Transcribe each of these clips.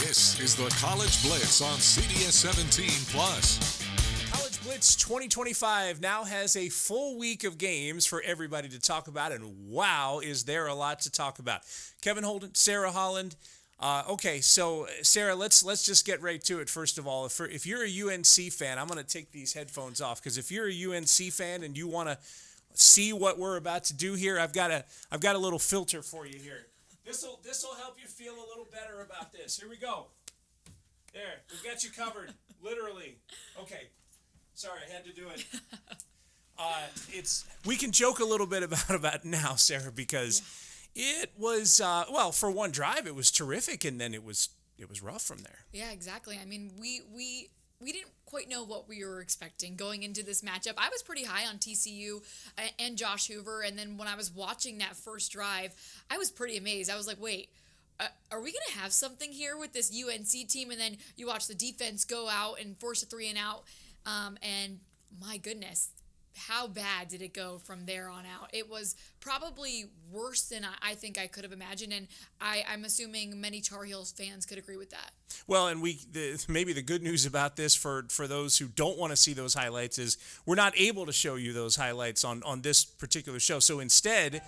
This is the College Blitz on CBS 17 Plus. College Blitz 2025 now has a full week of games for everybody to talk about, and wow, is there a lot to talk about. Kevin Holden, Sarah Holland. Okay, so Sarah, let's just get right to it. First of all, if you're a UNC fan, I'm going to take these headphones off, because if you're a UNC fan and you want to see what we're about to do here, I've got a little filter for you here. This will help you feel a little better about this. Here we go. There, we've got you covered, literally. Okay, sorry, I had to do it. We can joke a little bit about it now, Sarah, because it was for one drive it was terrific, and then it was rough from there. Yeah, exactly. I mean, we didn't quite know what we were expecting going into this matchup. I was pretty high on TCU and Josh Hoover, and then when I was watching that first drive, I was pretty amazed. I was like, wait, are we going to have something here with this UNC team? And then you watch the defense go out and force a 3-and-out, and my goodness, how bad did it go from there on out? It was probably worse than I think I could have imagined, and I'm assuming many Tar Heels fans could agree with that. Well, and maybe the good news about this for those who don't want to see those highlights is we're not able to show you those highlights on this particular show. So instead,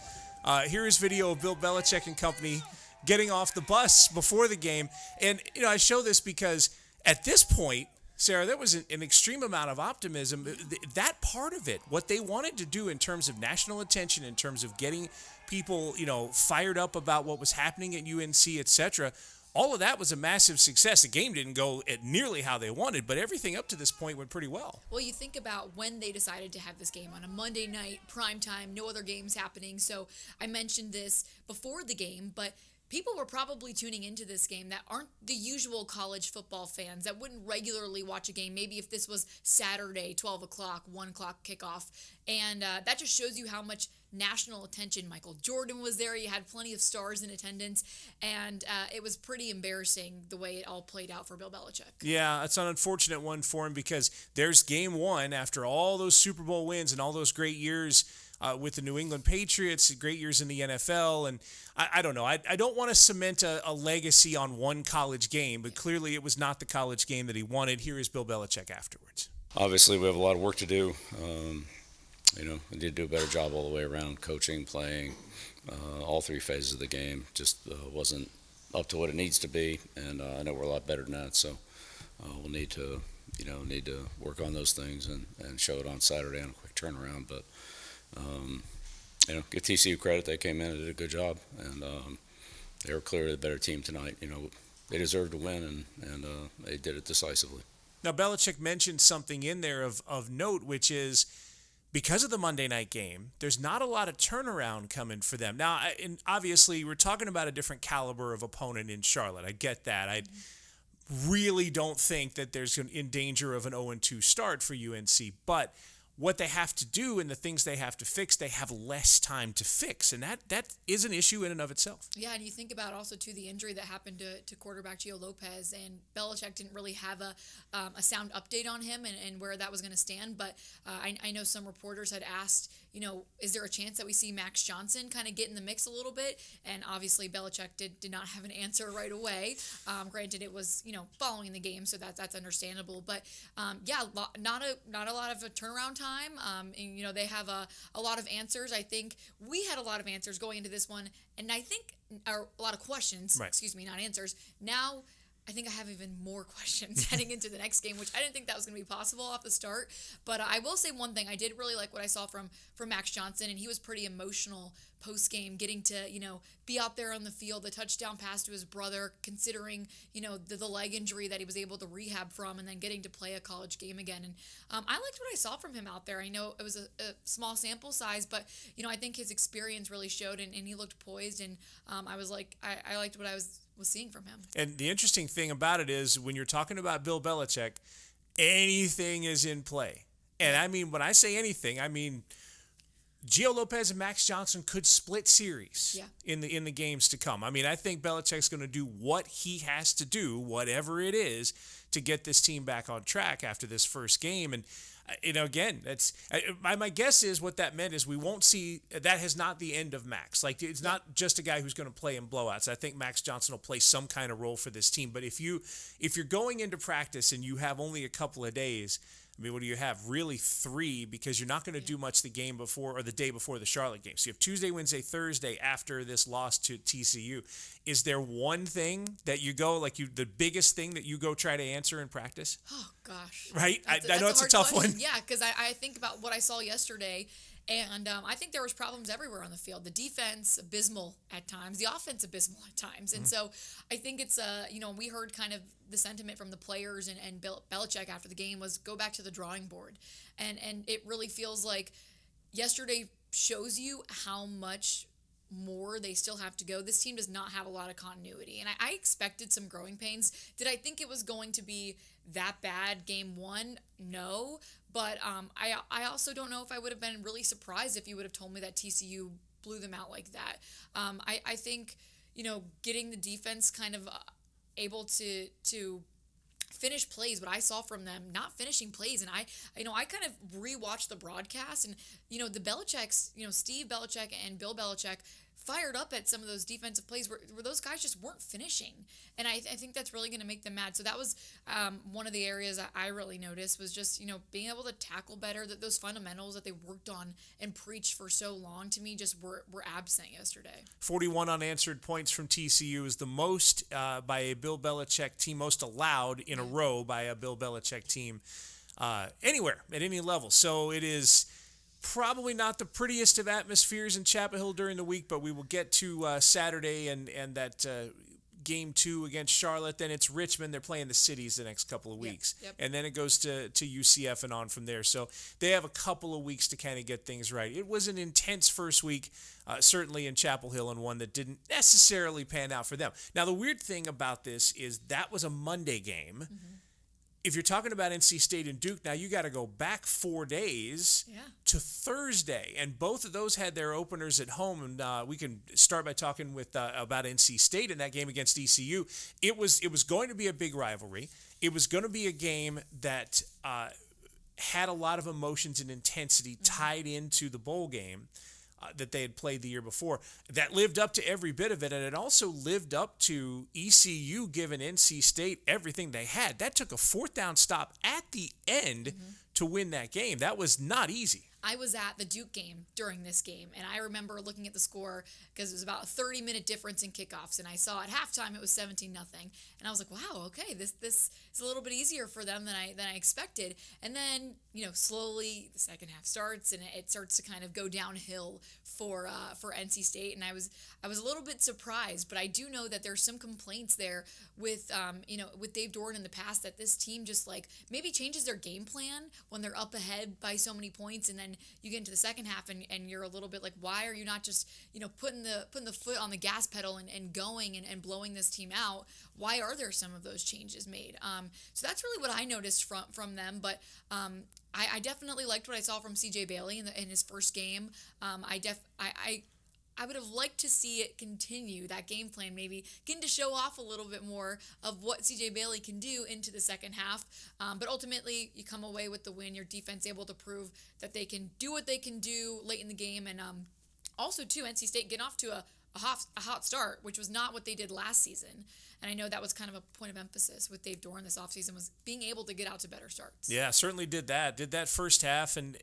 here is video of Bill Belichick and company getting off the bus before the game. And I show this because at this point, Sarah, there was an extreme amount of optimism. That part of it, what they wanted to do in terms of national attention, in terms of getting people, fired up about what was happening at UNC, etc., all of that was a massive success. The game didn't go at nearly how they wanted, but everything up to this point went pretty well. Well, you think about when they decided to have this game on a Monday night, prime time, no other games happening. So I mentioned this before the game, but people were probably tuning into this game that aren't the usual college football fans, that wouldn't regularly watch a game, maybe if this was Saturday, 12 o'clock, 1 o'clock kickoff. And that just shows you how much national attention. Michael Jordan was there. You had plenty of stars in attendance. And it was pretty embarrassing the way it all played out for Bill Belichick. Yeah, it's an unfortunate one for him, because there's game one after all those Super Bowl wins and all those great years with the New England Patriots, great years in the NFL. And I don't know. I don't want to cement a legacy on one college game, but clearly it was not the college game that he wanted. Here is Bill Belichick afterwards. Obviously, we have a lot of work to do. We need to do a better job all the way around, coaching, playing, all three phases of the game. Just wasn't up to what it needs to be, and I know we're a lot better than that. So we'll need to work on those things and show it on Saturday on a quick turnaround. But give TCU credit; they came in and did a good job, and they were clearly the better team tonight. They deserved to win, and they did it decisively. Now, Belichick mentioned something in there of note, which is, because of the Monday night game, there's not a lot of turnaround coming for them. Now, and obviously, we're talking about a different caliber of opponent in Charlotte. I get that. I really don't think that there's in danger of an 0-2 start for UNC. But what they have to do and the things they have to fix, they have less time to fix. And that is an issue in and of itself. Yeah, and you think about also, too, the injury that happened to quarterback Gio Lopez, and Belichick didn't really have a sound update on him and where that was going to stand. But I know some reporters had asked, is there a chance that we see Max Johnson kind of get in the mix a little bit? And obviously Belichick did not have an answer right away. Granted, it was, following the game, so that's understandable. But, not a lot of a turnaround time. And, they have a lot of answers. I think we had a lot of answers going into this one, and I think a lot of questions, right. Excuse me, not answers. Now I think I have even more questions heading into the next game, which I didn't think that was going to be possible off the start. But I will say one thing. I did really like what I saw from Max Johnson, and he was pretty emotional post-game, getting to, be out there on the field, the touchdown pass to his brother, considering, the leg injury that he was able to rehab from, and then getting to play a college game again. And I liked what I saw from him out there. I know it was a small sample size, but, I think his experience really showed, and he looked poised, and I was like, I liked what I was seeing from him. And the interesting thing about it is, when you're talking about Bill Belichick, anything is in play. And I mean, when I say anything, I mean Gio Lopez and Max Johnson could split series in the games to come. I mean, I think Belichick's going to do what he has to do, whatever it is, to get this team back on track after this first game. And Again, my guess is what that meant is we won't see that is not the end of Max. Like it's not just a guy who's going to play in blowouts. I think Max Johnson will play some kind of role for this team. But if you're going into practice and you have only a couple of days, I mean, what do you have? Really 3, because you're not going to do much the game before or the day before the Charlotte game. So you have Tuesday, Wednesday, Thursday after this loss to TCU. Is there one thing that you go, the biggest thing that you go try to answer in practice? Oh, gosh. Right? I know it's a tough question. one. Yeah, because I think about what I saw yesterday, and I think there was problems everywhere on the field. The defense, abysmal at times. The offense, abysmal at times. And so I think it's, we heard kind of the sentiment from the players and Belichick after the game was go back to the drawing board. And it really feels like yesterday shows you how much more they still have to go. This team does not have a lot of continuity. And I expected some growing pains. Did I think it was going to be that bad game 1? No. But I also don't know if I would have been really surprised if you would have told me that TCU blew them out like that. I think, getting the defense kind of able to finish plays, what I saw from them, not finishing plays. And I kind of rewatched the broadcast and, the Belichick's, Steve Belichick and Bill Belichick fired up at some of those defensive plays where those guys just weren't finishing. And I think that's really going to make them mad. So that was one of the areas I really noticed was just, being able to tackle better, that those fundamentals that they worked on and preached for so long to me just were absent yesterday. 41 unanswered points from TCU is the most by a Bill Belichick team, most allowed in a row by a Bill Belichick team anywhere at any level. So it is probably not the prettiest of atmospheres in Chapel Hill during the week, but we will get to Saturday and that game 2 against Charlotte. Then it's Richmond. They're playing the Cities the next couple of weeks. Yep. And then it goes to UCF and on from there. So they have a couple of weeks to kind of get things right. It was an intense first week, certainly in Chapel Hill, and one that didn't necessarily pan out for them. Now, the weird thing about this is that was a Monday game. Mm-hmm. If you're talking about NC State and Duke, now you got to go back 4 days to Thursday, and both of those had their openers at home. And we can start by talking about NC State in that game against ECU. It was going to be a big rivalry. It was going to be a game that had a lot of emotions and intensity tied into the bowl game that they had played the year before. That lived up to every bit of it, and it also lived up to ECU giving NC State everything they had. That took a 4th down stop at the end to win that game. That was not easy. I was at the Duke game during this game, and I remember looking at the score because it was about a 30-minute difference in kickoffs, and I saw at halftime it was 17-0, and I was like, wow, okay, this is a little bit easier for them than I expected. And then, slowly the second half starts, and it starts to kind of go downhill for NC State, and I was a little bit surprised, but I do know that there's some complaints there with Dave Doran in the past that this team just maybe changes their game plan when they're up ahead by so many points, and then you get into the second half and you're a little bit like, why are you not just putting the foot on the gas pedal and going and blowing this team out? Why are there some of those changes made? So that's really what I noticed from them. But I definitely liked what I saw from CJ Bailey in his first game. I would have liked to see it continue, that game plan, maybe getting to show off a little bit more of what C.J. Bailey can do into the second half. But ultimately, you come away with the win. Your defense able to prove that they can do what they can do late in the game. And also, too, NC State getting off to a hot start, which was not what they did last season. And I know that was kind of a point of emphasis with Dave Doran this offseason, was being able to get out to better starts. Yeah, certainly did that first half. And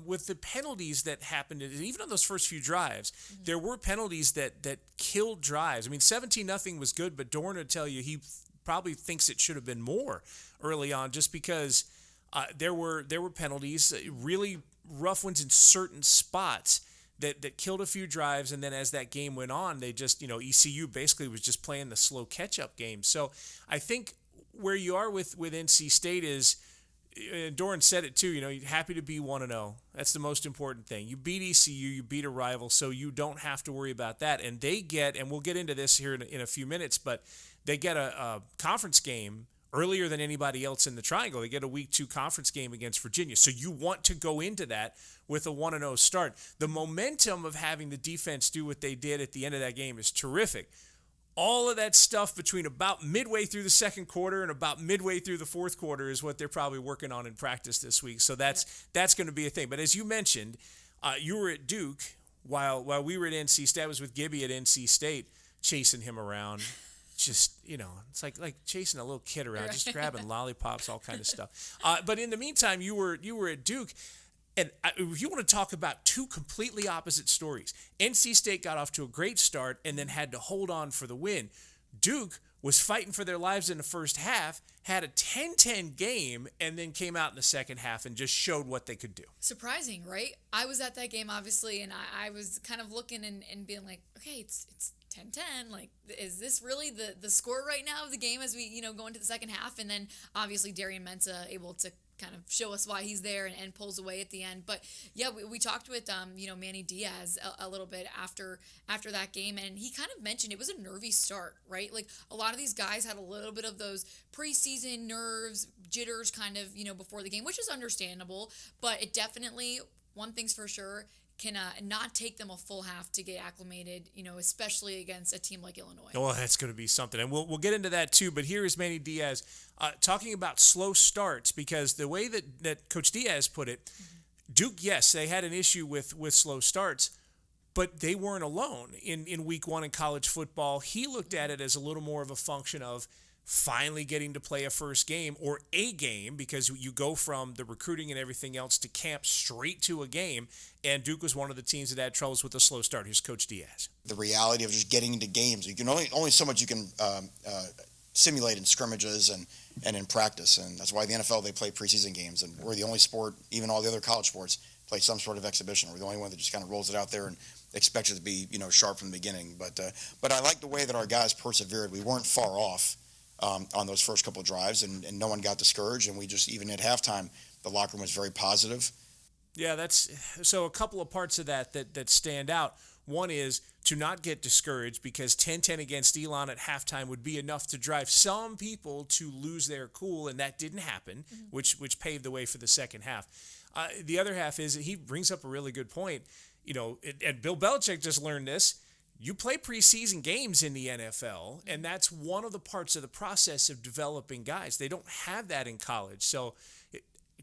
with the penalties that happened, even on those first few drives, there were penalties that killed drives. I mean, 17-0 was good, but Doran would tell you he probably thinks it should have been more early on, just because there were penalties, really rough ones in certain spots that killed a few drives, and then as that game went on, they just, ECU basically was just playing the slow catch-up game. So I think where you are with NC State is, Doran said it too, you're happy to be 1-0. That's the most important thing. You beat ECU, you beat a rival, so you don't have to worry about that. And they get, and we'll get into this here in a few minutes, but they get a conference game earlier than anybody else in the Triangle. They get a Week 2 conference game against Virginia. So you want to go into that with a 1-0 start. The momentum of having the defense do what they did at the end of that game is terrific. all of that stuff between about midway through the second quarter and about midway through the fourth quarter is what they're probably working on in practice this week. So that's going to be a thing. But as you mentioned, you were at Duke while we were at NC State. I was with Gibby at NC State, chasing him around. Just, it's like chasing a little kid around, just grabbing lollipops, all kind of stuff. But in the meantime, you were at Duke. And if you want to talk about two completely opposite stories, NC State got off to a great start and then had to hold on for the win. Duke was fighting for their lives in the first half, had a 10-10 game, and then came out in the second half and just showed what they could do. Surprising, right? I was at that game, obviously, and I was kind of looking and being like, okay, it's 10-10. Like, is this really the score right now of the game as we, go into the second half? And then, obviously, Darian Mensah able to kind of show us why he's there and pulls away at the end. But yeah, we talked with Manny Diaz a little bit after that game, and he kind of mentioned it was a nervy start, right? Like a lot of these guys had a little bit of those preseason nerves, jitters kind of, before the game, which is understandable, but it definitely, one thing's for sure, can not take them a full half to get acclimated, especially against a team like Illinois. Oh, that's going to be something. And we'll get into that too. But here is Manny Diaz talking about slow starts, because the way that Coach Diaz put it, Duke, yes, they had an issue with slow starts, but they weren't alone in week one in college football. He looked at it as a little more of a function of finally getting to play a first game, or a game, because you go from the recruiting and everything else to camp straight to a game, and Duke was one of the teams that had troubles with a slow start. Here's Coach Diaz. The reality of just getting into games, you can only so much you can simulate in scrimmages and in practice, and that's why the NFL, they play preseason games, and we're the only sport, even all the other college sports, play some sort of exhibition. We're the only one that just kind of rolls it out there and expects it to be sharp from the beginning. But I like the way that our guys persevered. We weren't far off on those first couple of drives, and no one got discouraged, and we just, even at halftime, the locker room was very positive. Yeah, so a couple of parts of that stand out. One is to not get discouraged, because 10-10 against Elon at halftime would be enough to drive some people to lose their cool, and that didn't happen, which paved the way for the second half. The other half is, he brings up a really good point, and Bill Belichick just learned this. You play preseason games in the NFL, and that's one of the parts of the process of developing guys. They don't have that in college. So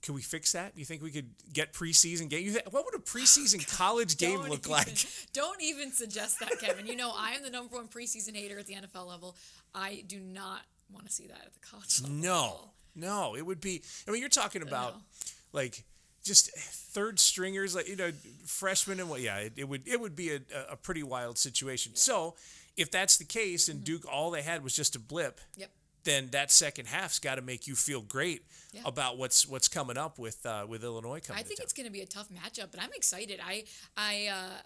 can we fix that? You think we could get preseason games? What would a preseason college game look like? Don't even suggest that, Kevin. I am the number one preseason hater at the NFL level. I do not want to see that at the college level. No, it would be, you're talking about like just third stringers, like, freshmen and what? Yeah, it would be a pretty wild situation. Yeah. So if that's the case, and Duke, all they had was just a blip, then that second half's got to make you feel great about what's coming up with Illinois coming. I think it's going to be a tough matchup, but I'm excited. I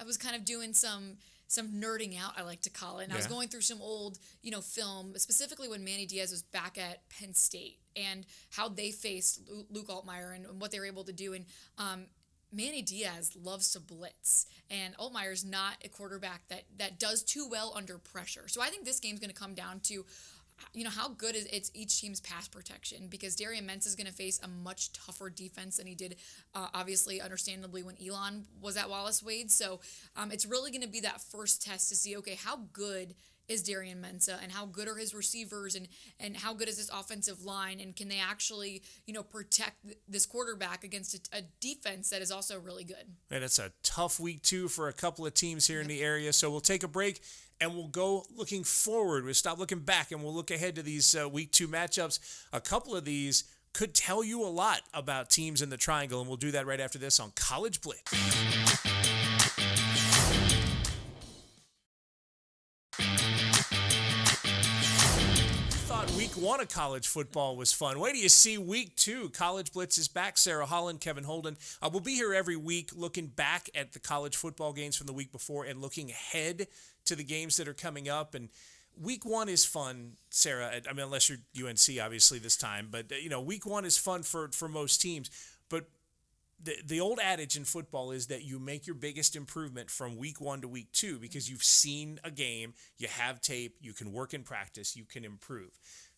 was kind of doing some nerding out, I like to call it. And I was going through some old, film, specifically when Manny Diaz was back at Penn State and how they faced Luke Altmaier and what they were able to do. And Manny Diaz loves to blitz, and Altmaier's not a quarterback that does too well under pressure. So I think this game's going to come down to, how good is each team's pass protection, because Darian Mensah is going to face a much tougher defense than he did, obviously, understandably, when Elon was at Wallace Wade. So it's really going to be that first test to see, okay, how good is Darian Mensah, and how good are his receivers, and how good is this offensive line, and can they actually, protect this quarterback against a defense that is also really good. And it's a tough week, too, for a couple of teams here in the area. So we'll take a break, and we'll go looking forward. We'll stop looking back, and we'll look ahead to these week 2 matchups. A couple of these could tell you a lot about teams in the Triangle, and we'll do that right after this on College Blitz. Week 1 of college football was fun. Wait till you see week 2. College Blitz is back. Sarah Holland, Kevin Holden. We'll be here every week looking back at the college football games from the week before and looking ahead to the games that are coming up. And week 1 is fun, Sarah. Unless you're UNC, obviously, this time. But, week 1 is fun for most teams. But the old adage in football is that you make your biggest improvement from week 1 to week 2 because you've seen a game, you have tape, you can work in practice, you can improve.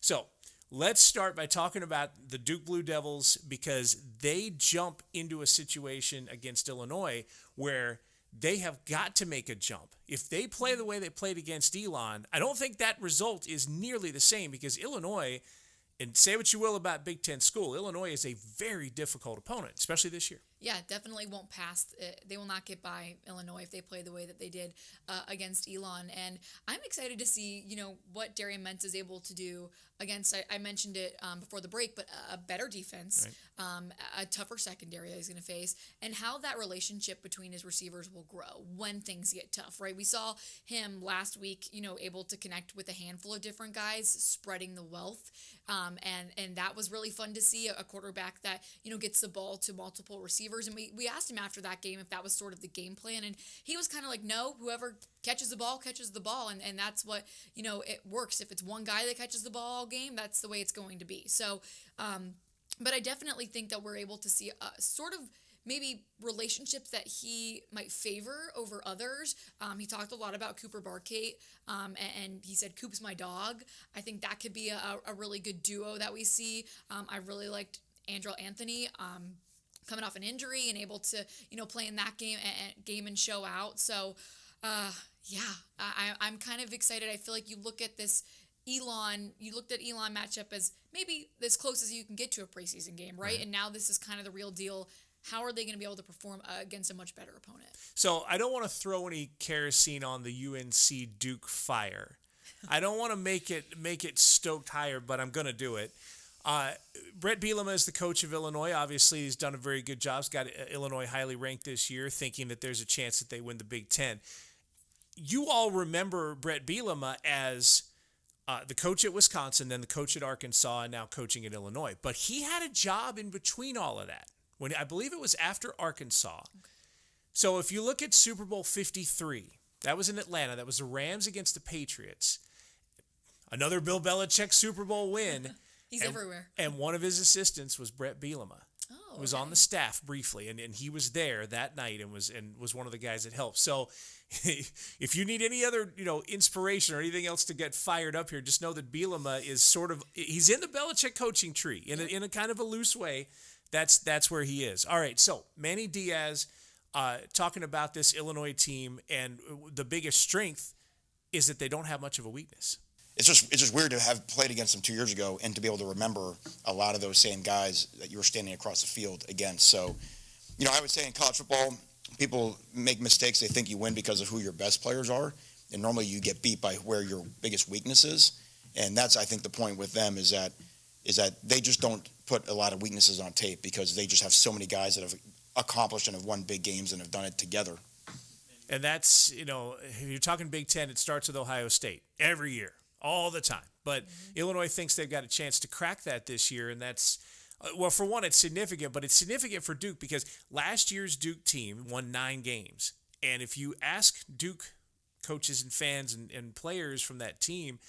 So let's start by talking about the Duke Blue Devils, because they jump into a situation against Illinois where they have got to make a jump. If they play the way they played against Elon, I don't think that result is nearly the same because Illinois, and say what you will about Big Ten school, Illinois is a very difficult opponent, especially this year. Yeah, definitely won't pass. They will not get by Illinois if they play the way that they did against Elon. And I'm excited to see, what Darian Mentz is able to do against, I mentioned it before the break, but a better defense, right. A tougher secondary that he's going to face, and how that relationship between his receivers will grow when things get tough, right? We saw him last week, able to connect with a handful of different guys, spreading the wealth. And that was really fun to see, a quarterback that, gets the ball to multiple receivers. And we asked him after that game if that was sort of the game plan. And he was kind of like, no, whoever catches the ball. And that's what, it works. If it's one guy that catches the ball all game, that's the way it's going to be. So, but I definitely think that we're able to see sort of maybe relationships that he might favor over others. He talked a lot about Cooper Barkate, and he said, Coop's my dog. I think that could be a really good duo that we see. I really liked Andrew Anthony coming off an injury and able to, play in that game and show out. So, I'm kind of excited. I feel like you look at this you looked at Elon matchup as maybe as close as you can get to a preseason game, right? And now this is kind of the real deal. How are they going to be able to perform against a much better opponent? So I don't want to throw any kerosene on the UNC Duke fire. I don't want to make it stoked higher, but I'm going to do it. Brett Bielema is the coach of Illinois. Obviously, he's done a very good job. He's got Illinois highly ranked this year, thinking that there's a chance that they win the Big Ten. You all remember Brett Bielema as the coach at Wisconsin, then the coach at Arkansas, and now coaching at Illinois. But he had a job in between all of that. When I believe it was after Arkansas. Okay. So if you look at Super Bowl 53, that was in Atlanta. That was the Rams against the Patriots. Another Bill Belichick Super Bowl win. He's everywhere. And one of his assistants was Brett Bielema. Oh, who was on the staff briefly, and he was there that night and was one of the guys that helped. So if you need any other inspiration or anything else to get fired up here, just know that Bielema is he's in the Belichick coaching tree in a kind of a loose way. That's where he is. All right, so Manny Diaz talking about this Illinois team, and the biggest strength is that they don't have much of a weakness. It's just weird to have played against them 2 years ago and to be able to remember a lot of those same guys that you were standing across the field against. So, I would say in college football, people make mistakes. They think you win because of who your best players are, and normally you get beat by where your biggest weakness is. And that's, I think, the point with them is that they just don't put a lot of weaknesses on tape because they just have so many guys that have accomplished and have won big games and have done it together. And that's, if you're talking Big Ten, it starts with Ohio State every year, all the time. But Illinois thinks they've got a chance to crack that this year, and that's, well, for one, it's significant, but it's significant for Duke because last year's Duke team won 9 games. And if you ask Duke coaches and fans and players from that team,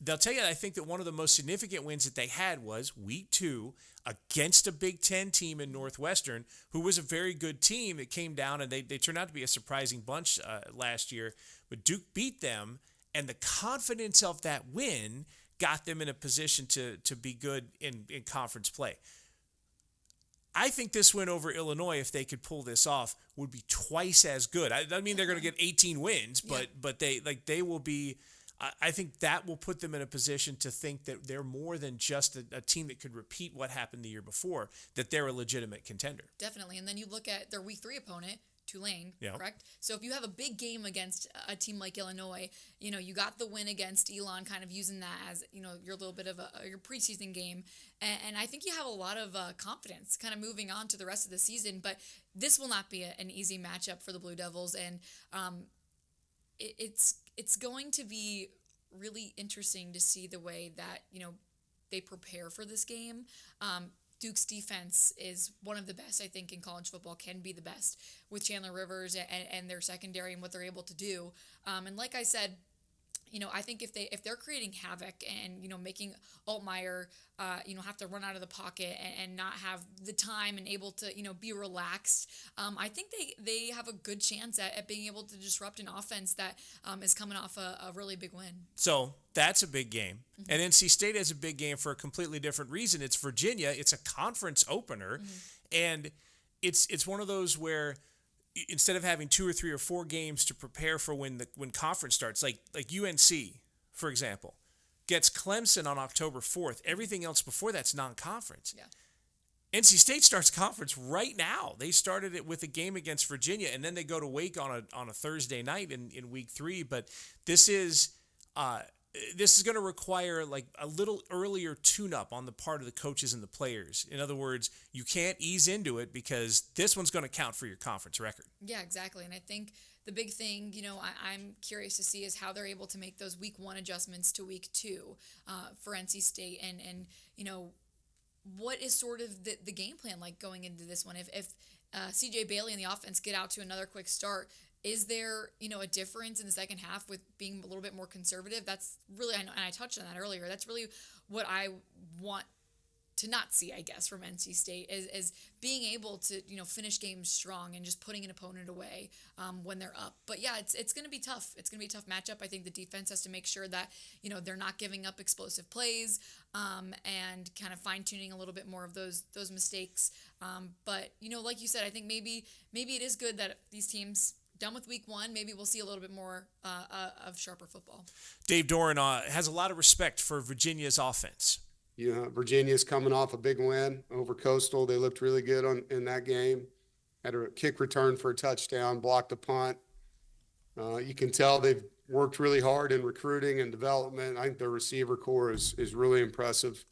they'll tell you, I think that one of the most significant wins that they had was week 2 against a Big Ten team in Northwestern, who was a very good team. It came down, and they turned out to be a surprising bunch last year. But Duke beat them, and the confidence of that win got them in a position to be good in conference play. I think this win over Illinois, if they could pull this off, would be twice as good. I mean they're going to get 18 wins, but they will be. I think that will put them in a position to think that they're more than just a team that could repeat what happened the year before, that they're a legitimate contender. Definitely. And then you look at their week 3 opponent, Tulane, correct? So if you have a big game against a team like Illinois, you got the win against Elon, kind of using that as, your little bit of your preseason game. And I think you have a lot of confidence kind of moving on to the rest of the season. But this will not be an easy matchup for the Blue Devils. And it's going to be really interesting to see the way that, they prepare for this game. Duke's defense is one of the best, I think, in college football, can be the best with Chandler Rivers and their secondary and what they're able to do. And like I said, I think if they're creating havoc and, making Altmaier, have to run out of the pocket and not have the time and able to, be relaxed, I think they have a good chance at being able to disrupt an offense that is coming off a really big win. So that's a big game. Mm-hmm. And NC State has a big game for a completely different reason. It's Virginia. It's a conference opener. Mm-hmm. And it's one of those where instead of having 2 or 3 or 4 games to prepare for when conference starts, like UNC, for example, gets Clemson on October 4th. Everything else before that's non-conference. Yeah. NC State starts conference right now. They started it with a game against Virginia, and then they go to Wake on a Thursday night in week 3. But this is going to require like a little earlier tune-up on the part of the coaches and the players. In other words, you can't ease into it because this one's going to count for your conference record. Yeah, exactly. And I think the big thing, I'm curious to see is how they're able to make those week 1 adjustments to week 2 for NC State, and what is sort of the game plan like going into this one? If CJ Bailey and the offense get out to another quick start, is there, a difference in the second half with being a little bit more conservative? That's really, and I touched on that earlier, that's really what I want to not see, I guess, from NC State is being able to, finish games strong and just putting an opponent away when they're up. But yeah, it's going to be tough. It's going to be a tough matchup. I think the defense has to make sure that, they're not giving up explosive plays and kind of fine tuning a little bit more of those mistakes. But, like you said, I think maybe it is good that these teams done with week 1, maybe we'll see a little bit more of sharper football. Dave Doran has a lot of respect for Virginia's offense. Virginia's coming off a big win over Coastal. They looked really good in that game. Had a kick return for a touchdown, blocked a punt. You can tell they've worked really hard in recruiting and development. I think their receiver core is really impressive.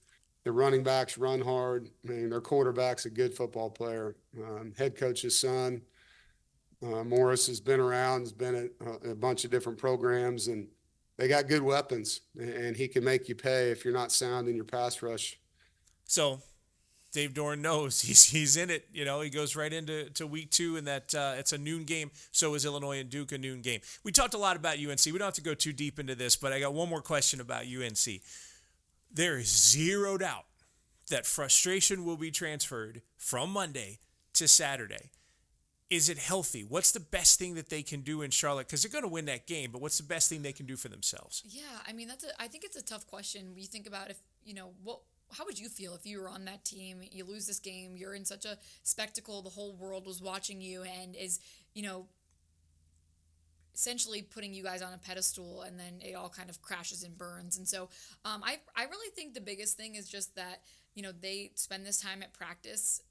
Their running backs run hard. I mean, their quarterback's a good football player. Head coach's son, Morris, has been around, has been at a bunch of different programs, and they got good weapons, and he can make you pay if you're not sound in your pass rush. So Dave Doran knows he's in it. He goes right into week 2, and that it's a noon game. So is Illinois and Duke, a noon game. We talked a lot about UNC. We don't have to go too deep into this, but I got one more question about UNC. There is zero doubt that frustration will be transferred from Monday to Saturday. Is it healthy? What's the best thing that they can do in Charlotte? Because they're going to win that game, but what's the best thing they can do for themselves? Yeah, I mean, I think it's a tough question. When you think about how would you feel if you were on that team? You lose this game, you're in such a spectacle, the whole world was watching you and is, essentially putting you guys on a pedestal, and then it all kind of crashes and burns. And so I really think the biggest thing is just that, they spend this time at practice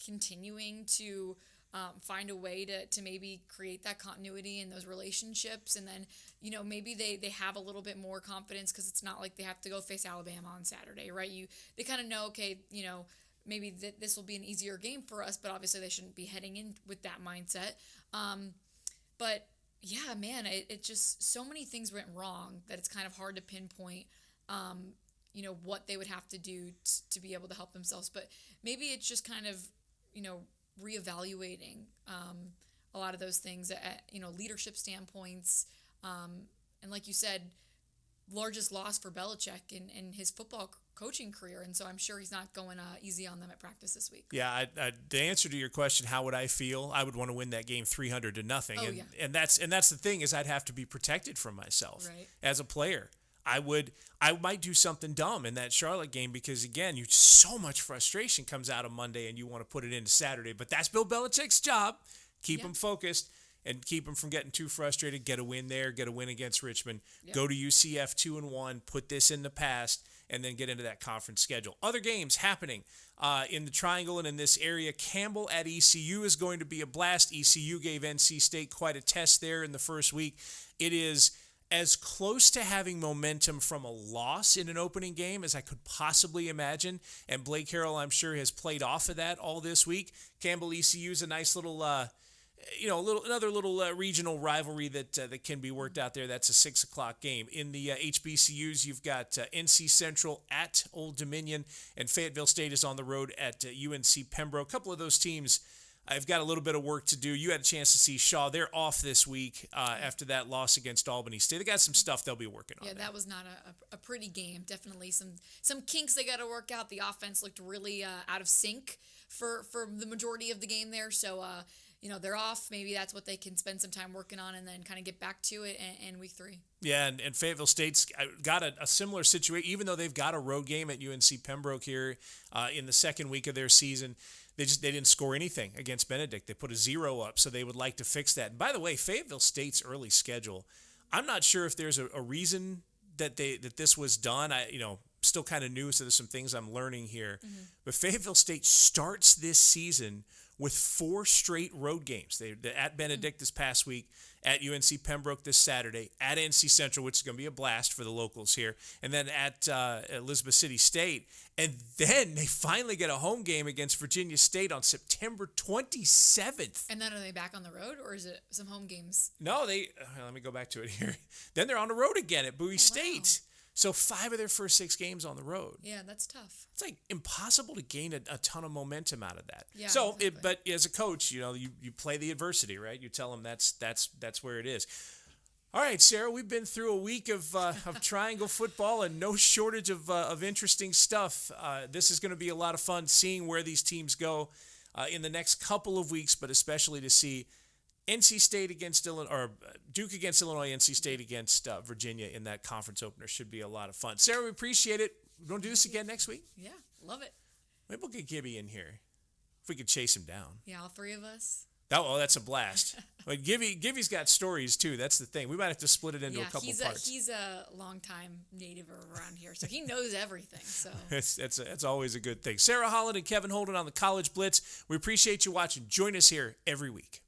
continuing to find a way to maybe create that continuity in those relationships. And then, maybe they have a little bit more confidence because it's not like they have to go face Alabama on Saturday, right? They kind of know, okay, maybe this will be an easier game for us, but obviously they shouldn't be heading in with that mindset. But yeah, man, it just, so many things went wrong that it's kind of hard to pinpoint, what they would have to do to be able to help themselves. But maybe it's just kind of, reevaluating a lot of those things at leadership standpoints, and like you said, largest loss for Belichick in his football coaching career, and so I'm sure he's not going easy on them at practice this week. Yeah, the answer to your question, how would I feel? I would want to win that game 300-0, and that's the thing is I'd have to be protected from myself as a player. I might do something dumb in that Charlotte game because, again, so much frustration comes out on Monday and you want to put it into Saturday. But that's Bill Belichick's job. Keep them focused and keep them from getting too frustrated. Get a win there, get a win against Richmond. Go to UCF 2-1, put this in the past, and then get into that conference schedule. Other games happening in the Triangle and in this area. Campbell at ECU is going to be a blast. ECU gave NC State quite a test there in the first week. It is as close to having momentum from a loss in an opening game as I could possibly imagine. And Blake Harrell, I'm sure, has played off of that all this week. Campbell ECU is a nice little, another little regional rivalry that can be worked out there. That's a 6 o'clock game. In the HBCUs, you've got NC Central at Old Dominion, and Fayetteville State is on the road at UNC Pembroke. A couple of those teams I've got a little bit of work to do. You had a chance to see Shaw. They're off this week after that loss against Albany State. They got some stuff they'll be working on. Yeah, that was not a pretty game. Definitely some kinks they got to work out. The offense looked really out of sync for the majority of the game there. So, they're off. Maybe that's what they can spend some time working on and then kind of get back to it in week 3. Yeah, and Fayetteville State's got a similar situation, even though they've got a road game at UNC Pembroke here in the second week of their season. They didn't score anything against Benedict. They put a 0 up, so they would like to fix that. And by the way, Fayetteville State's early schedule, I'm not sure if there's a reason that this was done. Still kind of new, so there's some things I'm learning here. Mm-hmm. But Fayetteville State starts this season with 4 straight road games. They're at Benedict this past week, at UNC Pembroke this Saturday, at NC Central, which is going to be a blast for the locals here, and then at Elizabeth City State. And then they finally get a home game against Virginia State on September 27th. And then are they back on the road, or is it some home games? No, let me go back to it here. Then they're on the road again at Bowie State. Wow. So 5 of their first 6 games on the road. Yeah, that's tough. It's like impossible to gain a ton of momentum out of that. Yeah, so, exactly. But as a coach, you play the adversity, right? You tell them that's where it is. All right, Sarah, we've been through a week of triangle football and no shortage of interesting stuff. This is going to be a lot of fun seeing where these teams go in the next couple of weeks, but especially to see NC State against Illinois, or Duke against Illinois, NC State against Virginia in that conference opener. Should be a lot of fun. Sarah, we appreciate it. We're going to do this again next week? Yeah, love it. Maybe we'll get Gibby in here if we could chase him down. Yeah, all 3 of us. Oh, that's a blast. But Gibby's got stories, too. That's the thing. We might have to split it into a couple parts. He's a longtime native around here, so he knows everything. So That's always a good thing. Sarah Holland and Kevin Holden on the College Blitz. We appreciate you watching. Join us here every week.